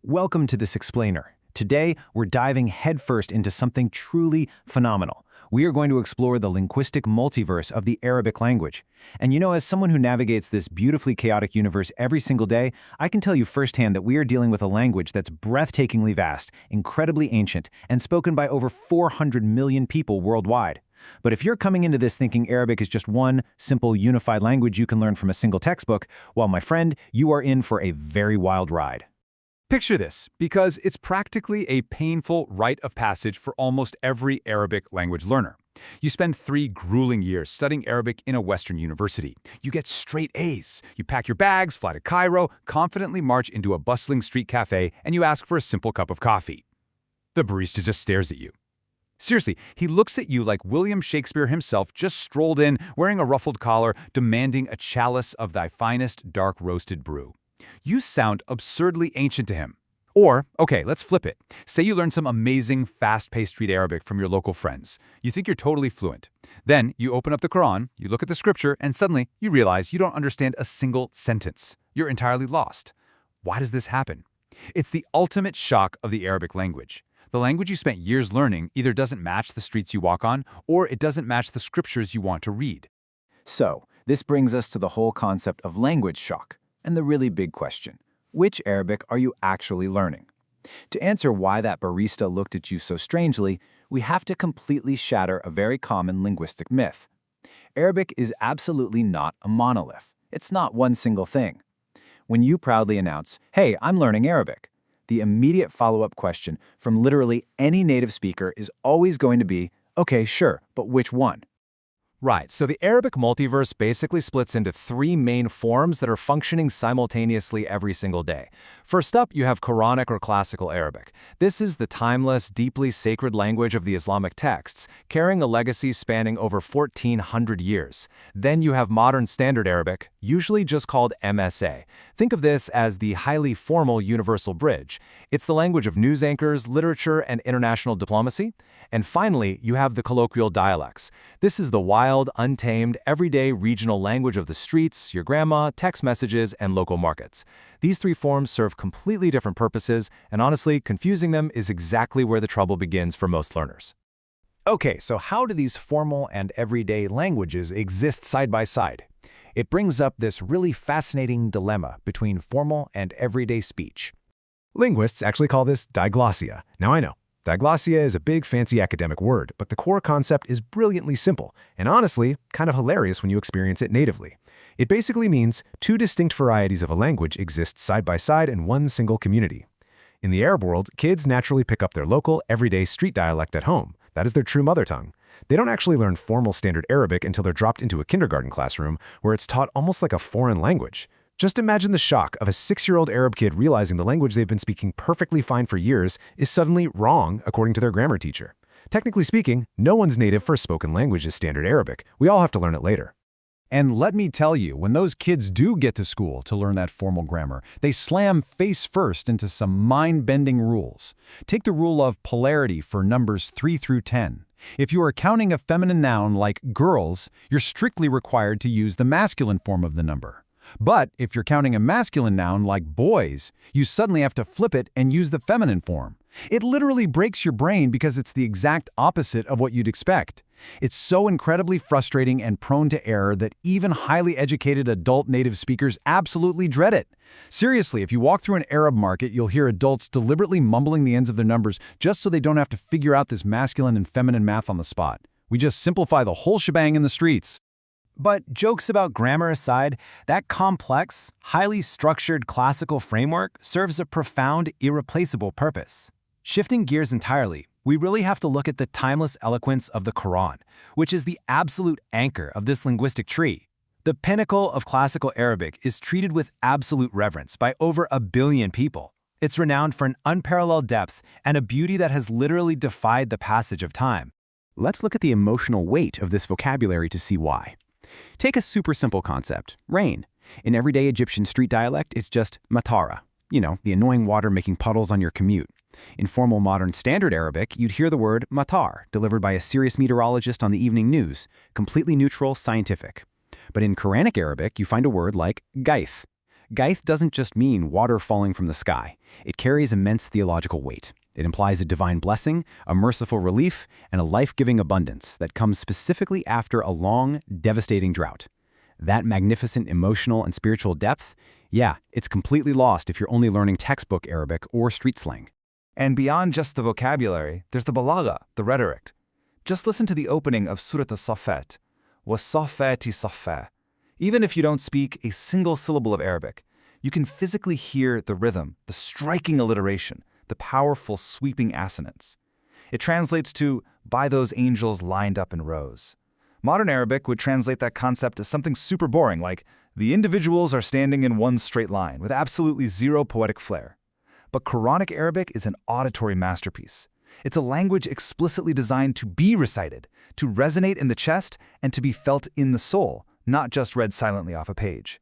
Welcome to this explainer. Today, we're diving headfirst into something truly phenomenal. We are going to explore the linguistic multiverse of the Arabic language. And as someone who navigates this beautifully chaotic universe every single day, I can tell you firsthand that we are dealing with a language that's breathtakingly vast, incredibly ancient, and spoken by over 400 million people worldwide. But if you're coming into this thinking Arabic is just one simple, unified language you can learn from a single textbook, well, my friend, you are in for a very wild ride. Picture this, because it's practically a painful rite of passage for almost every Arabic language learner. You spend 3 grueling years studying Arabic in a Western university. You get straight A's. You pack your bags, fly to Cairo, confidently march into a bustling street cafe, and you ask for a simple cup of coffee. The barista just stares at you. Seriously, he looks at you like William Shakespeare himself just strolled in, wearing a ruffled collar, demanding a chalice of thy finest dark roasted brew. You sound absurdly ancient to him. Or, okay, let's flip it. Say you learn some amazing, fast-paced street Arabic from your local friends. You think you're totally fluent. Then you open up the Quran, you look at the scripture, and suddenly you realize you don't understand a single sentence. You're entirely lost. Why does this happen? It's the ultimate shock of the Arabic language. The language you spent years learning either doesn't match the streets you walk on, or it doesn't match the scriptures you want to read. So, this brings us to the whole concept of language shock. And the really big question, which Arabic are you actually learning? To answer why that barista looked at you so strangely, we have to completely shatter a very common linguistic myth. Arabic is absolutely not a monolith. It's not one single thing. When you proudly announce, "Hey, I'm learning Arabic," the immediate follow-up question from literally any native speaker is always going to be, "Okay, sure, but which one?" Right, so the Arabic multiverse basically splits into 3 main forms that are functioning simultaneously every single day. First up, you have Quranic or Classical Arabic. This is the timeless, deeply sacred language of the Islamic texts, carrying a legacy spanning over 1,400 years. Then you have Modern Standard Arabic, usually just called MSA. Think of this as the highly formal universal bridge. It's the language of news anchors, literature, and international diplomacy. And finally, you have the colloquial dialects. This is the wild, untamed, everyday regional language of the streets, your grandma, text messages, and local markets. These 3 forms serve completely different purposes, and honestly, confusing them is exactly where the trouble begins for most learners. Okay, so how do these formal and everyday languages exist side by side? It brings up this really fascinating dilemma between formal and everyday speech. Linguists actually call this diglossia. Now I know, diglossia is a big fancy academic word, but the core concept is brilliantly simple, and honestly, kind of hilarious when you experience it natively. It basically means 2 distinct varieties of a language exist side by side in one single community. In the Arab world, kids naturally pick up their local, everyday street dialect at home. That is their true mother tongue. They don't actually learn formal standard Arabic until they're dropped into a kindergarten classroom where it's taught almost like a foreign language. Just imagine the shock of a 6-year-old Arab kid realizing the language they've been speaking perfectly fine for years is suddenly wrong according to their grammar teacher. Technically speaking, no one's native first spoken language is standard Arabic. We all have to learn it later. And let me tell you, when those kids do get to school to learn that formal grammar, they slam face first into some mind-bending rules. Take the rule of polarity for numbers 3 through 10. If you are counting a feminine noun like girls, you're strictly required to use the masculine form of the number. But if you're counting a masculine noun like boys, you suddenly have to flip it and use the feminine form. It literally breaks your brain because it's the exact opposite of what you'd expect. It's so incredibly frustrating and prone to error that even highly educated adult native speakers absolutely dread it. Seriously, if you walk through an Arab market, you'll hear adults deliberately mumbling the ends of their numbers just so they don't have to figure out this masculine and feminine math on the spot. We just simplify the whole shebang in the streets. But jokes about grammar aside, that complex, highly structured classical framework serves a profound, irreplaceable purpose. Shifting gears entirely, we really have to look at the timeless eloquence of the Quran, which is the absolute anchor of this linguistic tree. The pinnacle of classical Arabic is treated with absolute reverence by over 1 billion people. It's renowned for an unparalleled depth and a beauty that has literally defied the passage of time. Let's look at the emotional weight of this vocabulary to see why. Take a super simple concept, rain. In everyday Egyptian street dialect, it's just matara. The annoying water making puddles on your commute. In formal modern standard Arabic, you'd hear the word matar, delivered by a serious meteorologist on the evening news, completely neutral, scientific. But in Quranic Arabic, you find a word like gaith. Gaith doesn't just mean water falling from the sky. It carries immense theological weight. It implies a divine blessing, a merciful relief, and a life-giving abundance that comes specifically after a long, devastating drought. That magnificent emotional and spiritual depth, yeah, it's completely lost if you're only learning textbook Arabic or street slang. And beyond just the vocabulary, there's the balagha, the rhetoric. Just listen to the opening of Surat as-Saffat. Was-Saffati Saffa. Even if you don't speak a single syllable of Arabic, you can physically hear the rhythm, the striking alliteration, the powerful sweeping assonance. It translates to, by those angels lined up in rows. Modern Arabic would translate that concept as something super boring, like, the individuals are standing in one straight line, with absolutely zero poetic flair. But Quranic Arabic is an auditory masterpiece. It's a language explicitly designed to be recited, to resonate in the chest, and to be felt in the soul, not just read silently off a page.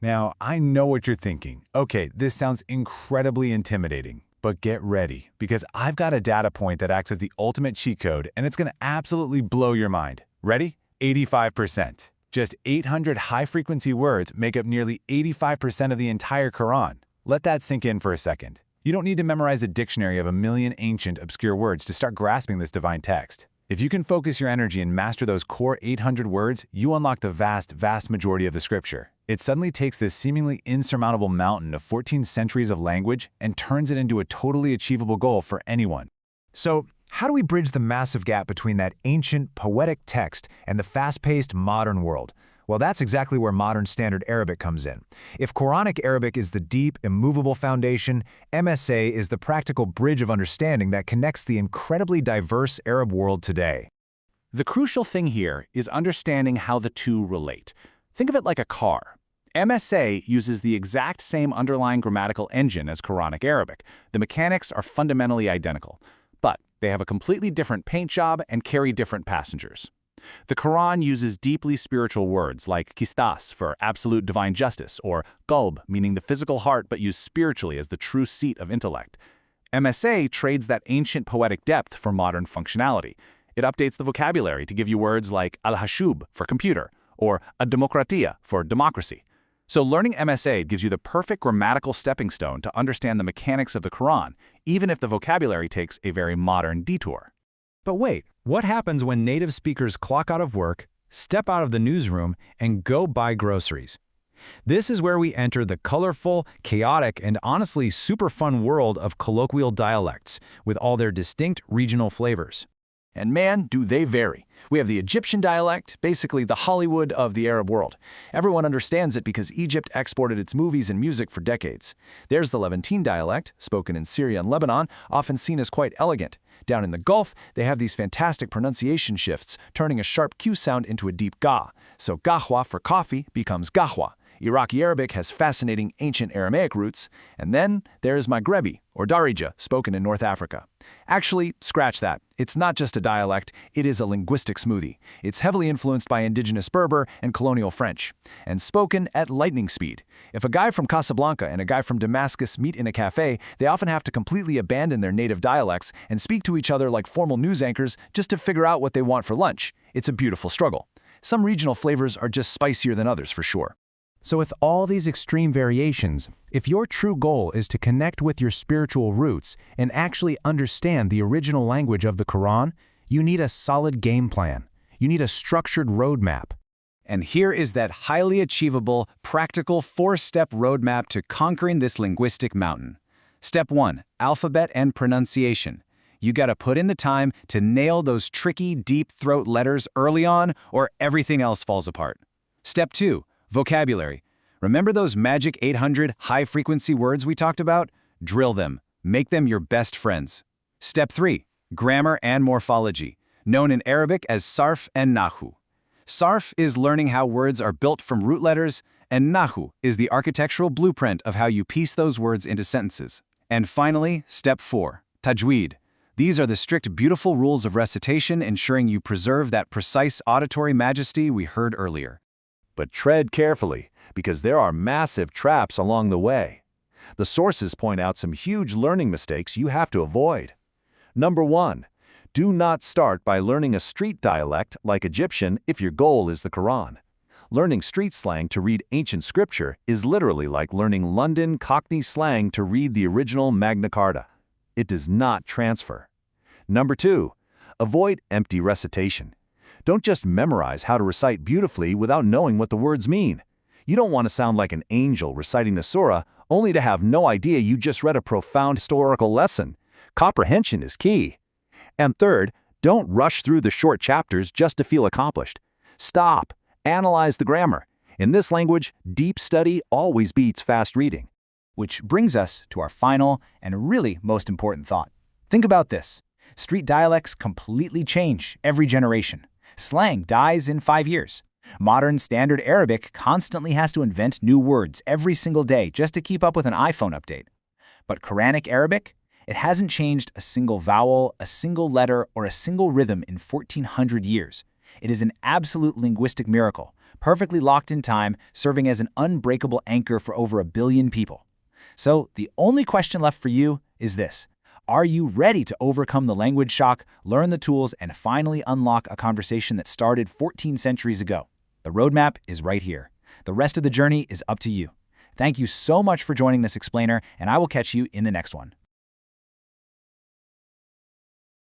Now, I know what you're thinking. Okay, this sounds incredibly intimidating. But get ready, because I've got a data point that acts as the ultimate cheat code, and it's going to absolutely blow your mind. Ready? 85%. Just 800 high-frequency words make up nearly 85% of the entire Quran. Let that sink in for a second. You don't need to memorize a dictionary of a million ancient, obscure words to start grasping this divine text. If you can focus your energy and master those core 800 words, you unlock the vast, vast majority of the scripture. It suddenly takes this seemingly insurmountable mountain of 14 centuries of language and turns it into a totally achievable goal for anyone. So, how do we bridge the massive gap between that ancient, poetic text and the fast-paced modern world? Well, that's exactly where modern Standard Arabic comes in. If Quranic Arabic is the deep, immovable foundation, MSA is the practical bridge of understanding that connects the incredibly diverse Arab world today. The crucial thing here is understanding how the two relate. Think of it like a car. MSA uses the exact same underlying grammatical engine as Quranic Arabic. The mechanics are fundamentally identical, but they have a completely different paint job and carry different passengers. The Quran uses deeply spiritual words like qistas for absolute divine justice, or qalb, meaning the physical heart but used spiritually as the true seat of intellect. MSA trades that ancient poetic depth for modern functionality. It updates the vocabulary to give you words like al-hashub for computer, or ad-demokratia for democracy. So learning MSA gives you the perfect grammatical stepping stone to understand the mechanics of the Quran, even if the vocabulary takes a very modern detour. But wait, what happens when native speakers clock out of work, step out of the newsroom, and go buy groceries? This is where we enter the colorful, chaotic, and honestly super fun world of colloquial dialects, with all their distinct regional flavors. And man, do they vary. We have the Egyptian dialect, basically the Hollywood of the Arab world. Everyone understands it because Egypt exported its movies and music for decades. There's the Levantine dialect, spoken in Syria and Lebanon, often seen as quite elegant. Down in the Gulf, they have these fantastic pronunciation shifts, turning a sharp Q sound into a deep ga. So gahwa for coffee becomes gahwa. Iraqi Arabic has fascinating ancient Aramaic roots. And then there's Maghrebi, or Darija, spoken in North Africa. Actually, scratch that. It's not just a dialect, it is a linguistic smoothie. It's heavily influenced by indigenous Berber and colonial French, and spoken at lightning speed. If a guy from Casablanca and a guy from Damascus meet in a cafe, they often have to completely abandon their native dialects and speak to each other like formal news anchors just to figure out what they want for lunch. It's a beautiful struggle. Some regional flavors are just spicier than others for sure. So with all these extreme variations, if your true goal is to connect with your spiritual roots and actually understand the original language of the Quran, you need a solid game plan. You need a structured roadmap. And here is that highly achievable, practical 4-step roadmap to conquering this linguistic mountain. Step 1, alphabet and pronunciation. You gotta put in the time to nail those tricky, deep throat letters early on, or everything else falls apart. Step 2, vocabulary. Remember those magic 800 high-frequency words we talked about? Drill them. Make them your best friends. Step 3, grammar and morphology, known in Arabic as sarf and nahu. Sarf is learning how words are built from root letters, and nahu is the architectural blueprint of how you piece those words into sentences. And finally, step 4, tajweed. These are the strict, beautiful rules of recitation ensuring you preserve that precise auditory majesty we heard earlier. But tread carefully, because there are massive traps along the way. The sources point out some huge learning mistakes you have to avoid. Number 1, do not start by learning a street dialect like Egyptian if your goal is the Quran. Learning street slang to read ancient scripture is literally like learning London Cockney slang to read the original Magna Carta. It does not transfer. Number 2. Avoid empty recitation. Don't just memorize how to recite beautifully without knowing what the words mean. You don't want to sound like an angel reciting the surah only to have no idea you just read a profound historical lesson. Comprehension is key. And third, don't rush through the short chapters just to feel accomplished. Stop. Analyze the grammar. In this language, deep study always beats fast reading. Which brings us to our final and really most important thought. Think about this. Street dialects completely change every generation. Slang dies in 5 years. Modern Standard Arabic constantly has to invent new words every single day just to keep up with an iPhone update. But Quranic Arabic? It hasn't changed a single vowel, a single letter, or a single rhythm in 1,400 years. It is an absolute linguistic miracle, perfectly locked in time, serving as an unbreakable anchor for over 1 billion people. So the only question left for you is this. Are you ready to overcome the language shock, learn the tools, and finally unlock a conversation that started 14 centuries ago? The roadmap is right here. The rest of the journey is up to you. Thank you so much for joining this explainer, and I will catch you in the next one.